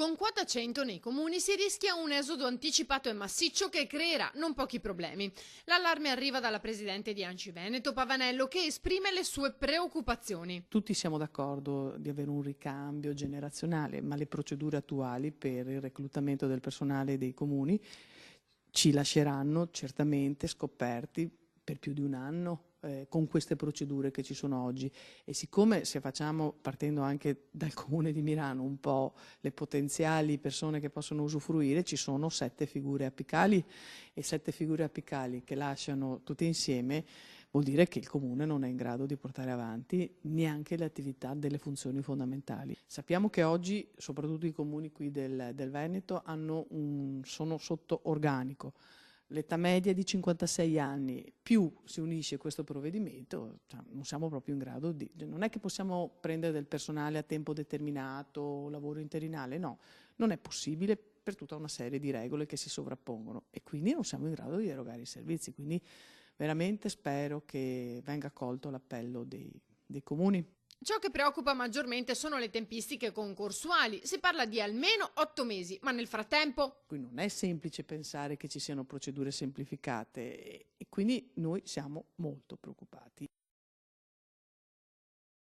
Con quota 100 nei comuni si rischia un esodo anticipato e massiccio che creerà non pochi problemi. L'allarme arriva dalla presidente di ANCI Veneto Pavanello, che esprime le sue preoccupazioni. Tutti siamo d'accordo di avere un ricambio generazionale, ma le procedure attuali per il reclutamento del personale dei comuni ci lasceranno certamente scoperti per più di un anno con queste procedure che ci sono oggi. E siccome, se facciamo, partendo anche dal comune di Milano, un po' le potenziali persone che possono usufruire, ci sono 7 figure apicali, e 7 figure apicali che lasciano tutte insieme vuol dire che il comune non è in grado di portare avanti neanche le attività delle funzioni fondamentali. Sappiamo che oggi, soprattutto i comuni qui del Veneto, sono sotto organico. L'età media è di 56 anni, più si unisce questo provvedimento, cioè non siamo proprio in grado di... Non è che possiamo prendere del personale a tempo determinato, lavoro interinale, no, non è possibile per tutta una serie di regole che si sovrappongono e quindi non siamo in grado di erogare i servizi. Quindi veramente spero che venga accolto l'appello dei comuni. Ciò che preoccupa maggiormente sono le tempistiche concorsuali. Si parla di almeno 8 mesi, ma nel frattempo... Qui non è semplice pensare che ci siano procedure semplificate e quindi noi siamo molto preoccupati.